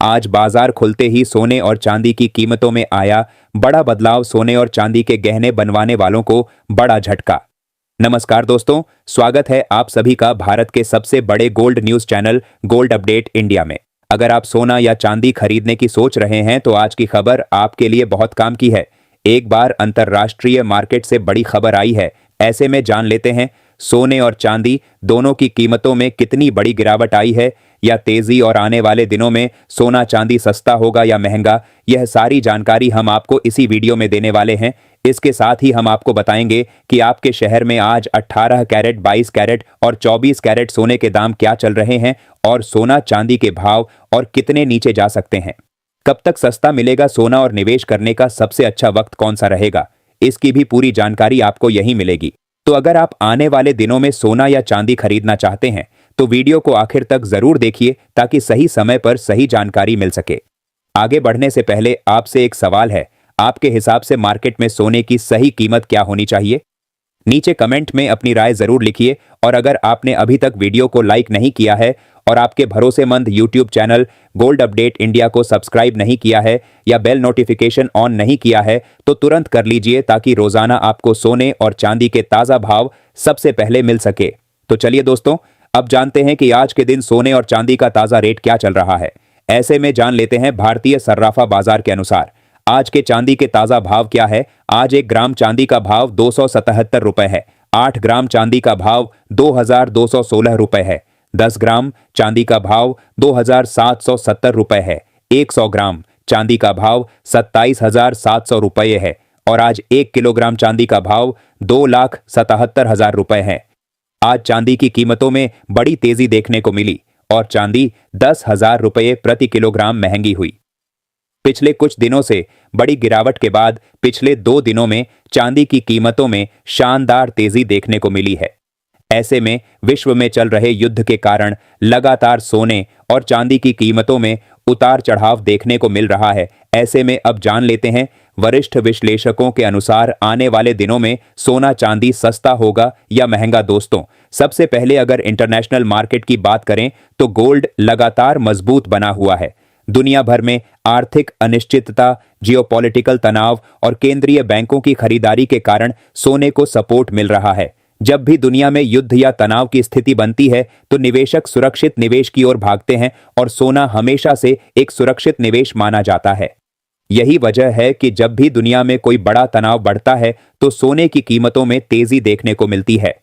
आज बाजार खुलते ही सोने और चांदी की कीमतों में आया बड़ा बदलाव। सोने और चांदी के गहने बनवाने वालों को बड़ा झटका। नमस्कार दोस्तों, स्वागत है आप सभी का भारत के सबसे बड़े gold news channel gold update India में। अगर आप सोना या चांदी खरीदने की सोच रहे हैं तो आज की खबर आपके लिए बहुत काम की है। एक बार अंतर्राष्ट्रीय मार्केट से बड़ी खबर आई है। ऐसे में जान लेते हैं सोने और चांदी दोनों की कीमतों में कितनी बड़ी गिरावट आई है या तेजी, और आने वाले दिनों में सोना चांदी सस्ता होगा या महंगा। यह सारी जानकारी हम आपको इसी वीडियो में देने वाले हैं। इसके साथ ही हम आपको बताएंगे कि आपके शहर में आज 18 कैरेट, 22 कैरेट और 24 कैरेट सोने के दाम क्या चल रहे हैं और सोना चांदी के भाव और कितने नीचे जा सकते हैं। कब तक सस्ता मिलेगा सोना और निवेश करने का सबसे अच्छा वक्त कौन सा रहेगा, इसकी भी पूरी जानकारी आपको यहीं मिलेगी। तो अगर आप आने वाले दिनों में सोना या चांदी खरीदना चाहते हैं तो वीडियो को आखिर तक जरूर देखिए ताकि सही समय पर सही जानकारी मिल सके। आगे बढ़ने से पहले आपसे एक सवाल है, आपके हिसाब से मार्केट में सोने की सही कीमत क्या होनी चाहिए? नीचे कमेंट में अपनी राय जरूर लिखिए। और अगर आपने अभी तक वीडियो को लाइक नहीं किया है और आपके भरोसेमंद YouTube channel gold update India को सब्सक्राइब नहीं किया है या बेल नोटिफिकेशन ऑन नहीं किया है तो तुरंत कर लीजिए ताकि रोजाना आपको सोने और चांदी के ताजा भाव सबसे पहले मिल सके। तो चलिए दोस्तों, अब जानते हैं कि आज के दिन सोने और चांदी का ताजा रेट क्या चल रहा है। ऐसे में जान लेते हैं भारतीय सर्राफा बाजार के अनुसार आज के चांदी के ताजा भाव क्या है। आज 1 ग्राम चांदी का भाव 277 रुपए है। 8 ग्राम चांदी का भाव 2216 रुपए है। 10 ग्राम चांदी का भाव 2770 रुपए है। 100 ग्राम चांदी का भाव 27700 रुपए है। और आज 1 किलोग्राम चांदी का भाव 2,77,000 रुपए है। आज चांदी की कीमतों में बड़ी तेजी देखने को मिली और चांदी 10,000 रुपये प्रति किलोग्राम महंगी हुई। पिछले कुछ दिनों से बड़ी गिरावट के बाद पिछले 2 दिनों में चांदी की कीमतों में शानदार तेजी देखने को मिली है। ऐसे में विश्व में चल रहे युद्ध के कारण लगातार सोने और चांदी की कीमतों में उतार चढ़ाव देखने को मिल रहा है। ऐसे में अब जान लेते हैं वरिष्ठ विश्लेषकों के अनुसार आने वाले दिनों में सोना चांदी सस्ता होगा या महंगा। दोस्तों, सबसे पहले अगर इंटरनेशनल मार्केट की बात करें तो गोल्ड लगातार मजबूत बना हुआ है। दुनिया भर में आर्थिक अनिश्चितता, जियोपॉलिटिकल तनाव और केंद्रीय बैंकों की खरीदारी के कारण सोने को सपोर्ट मिल रहा है। जब भी दुनिया में युद्ध या तनाव की स्थिति बनती है तो निवेशक सुरक्षित निवेश की ओर भागते हैं और सोना हमेशा से एक सुरक्षित निवेश माना जाता है। यही वजह है कि जब भी दुनिया में कोई बड़ा तनाव बढ़ता है तो सोने की कीमतों में तेजी देखने को मिलती है।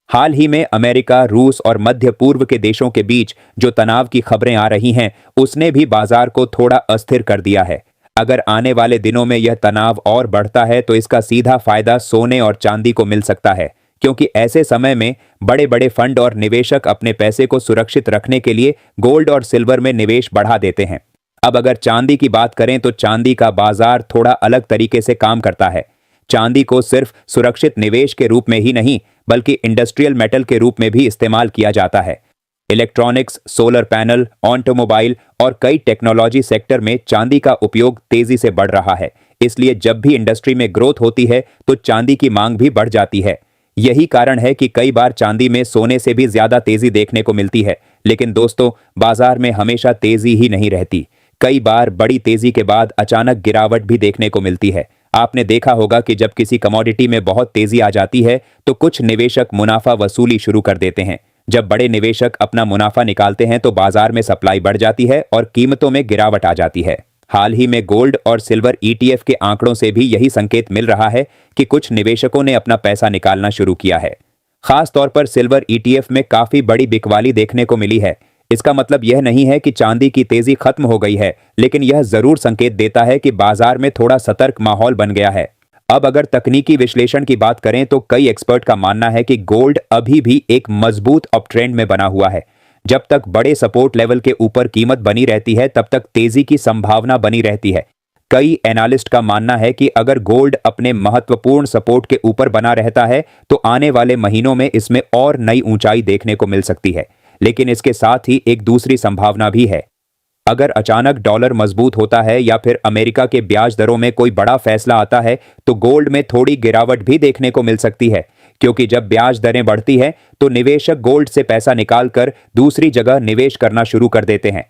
हाल ही में अमेरिका, रूस और मध्य पूर्व के देशों के बीच जो तनाव की खबरें आ रही हैं उसने भी बाजार को थोड़ा अस्थिर कर दिया है। अगर आने वाले दिनों में यह तनाव और बढ़ता है तो इसका सीधा फायदा सोने और चांदी को मिल सकता है, क्योंकि ऐसे समय में बड़े बड़े फंड और निवेशक अपने पैसे को सुरक्षित रखने के लिए गोल्ड और सिल्वर में निवेश बढ़ा देते हैं। अब अगर चांदी की बात करें तो चांदी का बाजार थोड़ा अलग तरीके से काम करता है। चांदी को सिर्फ सुरक्षित निवेश के रूप में ही नहीं बल्कि इंडस्ट्रियल मेटल के रूप में भी इस्तेमाल किया जाता है। इलेक्ट्रॉनिक्स, सोलर पैनल, ऑटोमोबाइल और कई टेक्नोलॉजी सेक्टर में चांदी का उपयोग तेजी से बढ़ रहा है। इसलिए जब भी इंडस्ट्री में ग्रोथ होती है तो चांदी की मांग भी बढ़ जाती है। यही कारण है कि कई बार चांदी में सोने से भी ज्यादा तेजी देखने को मिलती है। लेकिन दोस्तों, बाजार में हमेशा तेजी ही नहीं रहती। कई बार बड़ी तेजी के बाद अचानक गिरावट भी देखने को मिलती है। आपने देखा होगा कि जब किसी कमोडिटी में बहुत तेजी आ जाती है तो कुछ निवेशक मुनाफा वसूली शुरू कर देते हैं। जब बड़े निवेशक अपना मुनाफा निकालते हैं तो बाजार में सप्लाई बढ़ जाती है और कीमतों में गिरावट आ जाती है। हाल ही में गोल्ड और सिल्वर ETF के आंकड़ों से भी यही संकेत मिल रहा है कि कुछ निवेशकों ने अपना पैसा निकालना शुरू किया है। खास तौर पर सिल्वर ETF में काफी बड़ी बिकवाली देखने को मिली है। इसका मतलब यह नहीं है कि चांदी की तेजी खत्म हो गई है, लेकिन यह जरूर संकेत देता है कि बाजार में थोड़ा सतर्क माहौल बन गया है। अब अगर तकनीकी विश्लेषण की बात करें तो कई एक्सपर्ट का मानना है कि गोल्ड अभी भी एक मजबूत अपट्रेंड में बना हुआ है। जब तक बड़े सपोर्ट लेवल के ऊपर कीमत बनी रहती है तब तक तेजी की संभावना बनी रहती है। कई एनालिस्ट का मानना है कि अगर गोल्ड अपने महत्वपूर्ण सपोर्ट के ऊपर बना रहता है तो आने वाले महीनों में इसमें और नई ऊंचाई देखने को मिल सकती है। लेकिन इसके साथ ही एक दूसरी संभावना भी है। अगर अचानक डॉलर मजबूत होता है या फिर अमेरिका के ब्याज दरों में कोई बड़ा फैसला आता है तो गोल्ड में थोड़ी गिरावट भी देखने को मिल सकती है, क्योंकि जब ब्याज दरें बढ़ती है तो निवेशक गोल्ड से पैसा निकालकर दूसरी जगह निवेश करना शुरू कर देते हैं।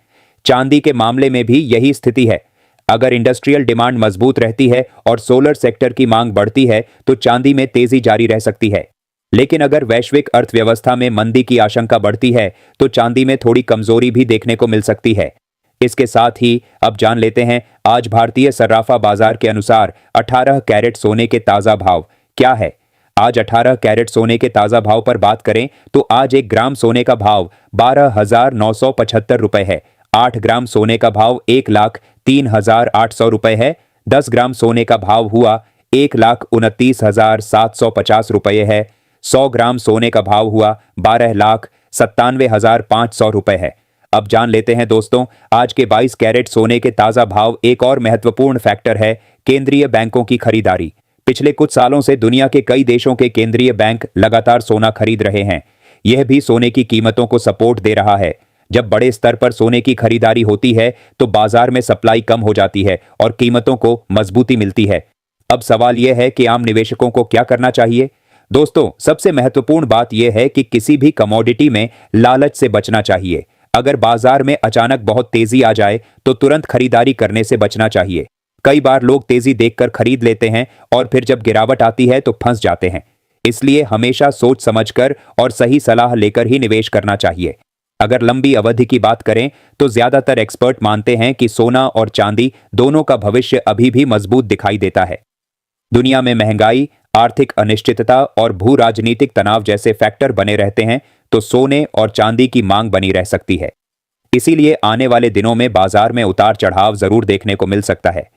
चांदी के मामले में भी यही स्थिति है। अगर इंडस्ट्रियल डिमांड मजबूत रहती है और सोलर सेक्टर की मांग बढ़ती है तो चांदी में तेजी जारी रह सकती है। लेकिन अगर वैश्विक अर्थव्यवस्था में मंदी की आशंका बढ़ती है तो चांदी में थोड़ी कमजोरी भी देखने को मिल सकती है। इसके साथ ही अब जान लेते हैं आज भारतीय सर्राफा बाजार के अनुसार 18 कैरेट सोने के ताजा भाव क्या है। आज 18 कैरेट सोने के ताजा भाव पर बात करें तो आज 1 ग्राम सोने का भाव 12,975 रुपए है। 8 ग्राम सोने का भाव 1,03,800 रुपए है। 10 ग्राम सोने का भाव हुआ 1,29,750 रुपये है। 100 ग्राम सोने का भाव हुआ 12,97,500 रुपए है। अब जान लेते हैं दोस्तों आज के 22 कैरेट सोने के ताजा भाव। एक और महत्वपूर्ण फैक्टर है केंद्रीय बैंकों की खरीदारी। पिछले कुछ सालों से दुनिया के कई देशों के केंद्रीय बैंक लगातार सोना खरीद रहे हैं। यह भी सोने की कीमतों को सपोर्ट दे रहा है। जब बड़े स्तर पर सोने की खरीदारी होती है तो बाजार में सप्लाई कम हो जाती है और कीमतों को मजबूती मिलती है। अब सवाल यह है कि आम निवेशकों को क्या करना चाहिए। दोस्तों सबसे महत्वपूर्ण बात यह है कि किसी भी कमोडिटी में लालच से बचना चाहिए। अगर बाजार में अचानक बहुत तेजी आ जाए तो तुरंत खरीदारी करने से बचना चाहिए। कई बार लोग तेजी देखकर खरीद लेते हैं और फिर जब गिरावट आती है तो फंस जाते हैं। इसलिए हमेशा सोच समझकर और सही सलाह लेकर ही निवेश करना चाहिए। अगर लंबी अवधि की बात करें तो ज्यादातर एक्सपर्ट मानते हैं कि सोना और चांदी दोनों का भविष्य अभी भी मजबूत दिखाई देता है। दुनिया में महंगाई, आर्थिक अनिश्चितता और भू राजनीतिक तनाव जैसे फैक्टर बने रहते हैं तो सोने और चांदी की मांग बनी रह सकती है। इसीलिए आने वाले दिनों में बाजार में उतार चढ़ाव जरूर देखने को मिल सकता है।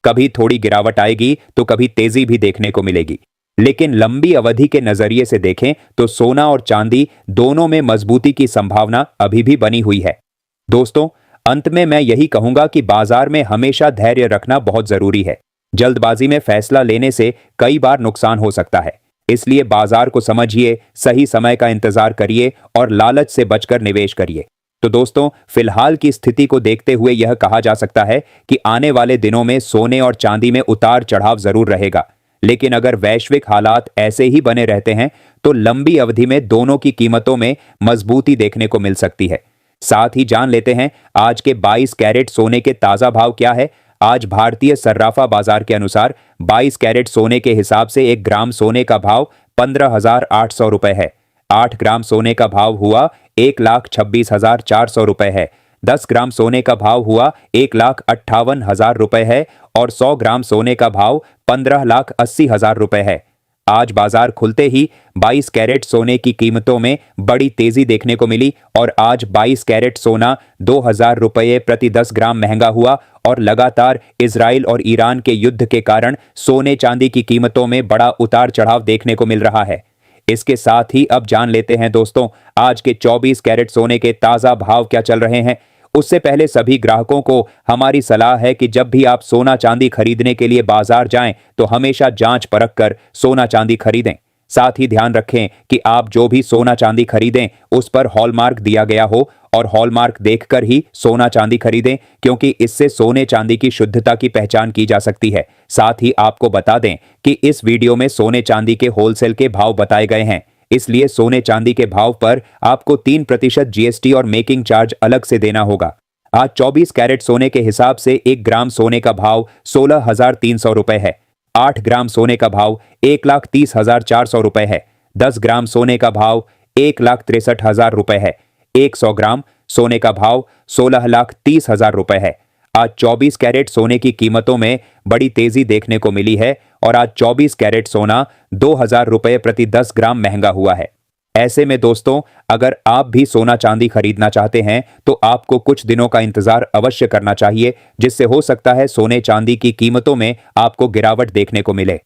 कभी थोड़ी गिरावट आएगी तो कभी तेजी भी देखने को मिलेगी। लेकिन लंबी अवधि के नजरिए से देखें तो सोना और चांदी दोनों में मजबूती की संभावना अभी भी बनी हुई है। दोस्तों अंत में मैं यही कहूंगा कि बाजार में हमेशा धैर्य रखना बहुत जरूरी है। जल्दबाजी में फैसला लेने से कई बार नुकसान हो सकता है। इसलिए बाजार को समझिए, सही समय का इंतजार करिए और लालच से बचकर निवेश करिए। तो दोस्तों फिलहाल की स्थिति को देखते हुए यह कहा जा सकता है कि आने वाले दिनों में सोने और चांदी में उतार चढ़ाव जरूर रहेगा। लेकिन अगर वैश्विक हालात ऐसे ही बने रहते हैं तो लंबी अवधि में दोनों की कीमतों में मजबूती देखने को मिल सकती है। साथ ही जान लेते हैं आज के 22 कैरेट सोने के ताजा भाव क्या है। आज भारतीय सर्राफा बाजार के अनुसार 22 कैरेट सोने के हिसाब से 1 ग्राम सोने का भाव 15,800 रुपए है। 8 ग्राम सोने का भाव हुआ 1,26,400 रुपए है। 10 ग्राम सोने का भाव हुआ 1,58,000 रुपए है और 100 ग्राम सोने का भाव 15,80,000 रुपए है। आज बाजार खुलते ही 22 कैरेट सोने की कीमतों में बड़ी तेजी देखने को मिली और आज 22 कैरेट सोना 2,000 रुपये प्रति 10 ग्राम महंगा हुआ और लगातार इजराइल और ईरान के युद्ध के कारण सोने चांदी की कीमतों में बड़ा उतार चढ़ाव देखने को मिल रहा है। इसके साथ ही अब जान लेते हैं दोस्तों आज के 24 कैरेट सोने के ताजा भाव क्या चल रहे हैं। उससे पहले सभी ग्राहकों को हमारी सलाह है कि जब भी आप सोना चांदी खरीदने के लिए बाजार जाएं तो हमेशा जांच परख कर सोना चांदी खरीदें। साथ ही ध्यान रखें कि आप जो भी सोना चांदी खरीदें उस पर हॉलमार्क दिया गया हो और हॉलमार्क देखकर ही सोना चांदी खरीदें, क्योंकि इससे सोने चांदी की शुद्धता की पहचान की जा सकती है। साथ ही आपको बता दें कि इस वीडियो में सोने चांदी के होलसेल के भाव बताए गए हैं, इसलिए सोने चांदी के भाव पर आपको 3% जीएसटी और मेकिंग चार्ज अलग से देना होगा। आज 24 कैरेट सोने के हिसाब से 1 ग्राम सोने का भाव 16,300 रुपए है। 8 ग्राम सोने का भाव 1,30,400 रुपए है। 10 ग्राम सोने का भाव 1,63,000 रुपए है। 100 ग्राम सोने का भाव 16,30,000 रुपए है। आज 24 कैरेट सोने की कीमतों में बड़ी तेजी देखने को मिली है और आज 24 कैरेट सोना 2,000 रुपए प्रति 10 ग्राम महंगा हुआ है। ऐसे में दोस्तों अगर आप भी सोना चांदी खरीदना चाहते हैं तो आपको कुछ दिनों का इंतजार अवश्य करना चाहिए, जिससे हो सकता है सोने चांदी की कीमतों में आपको गिरावट देखने को मिले।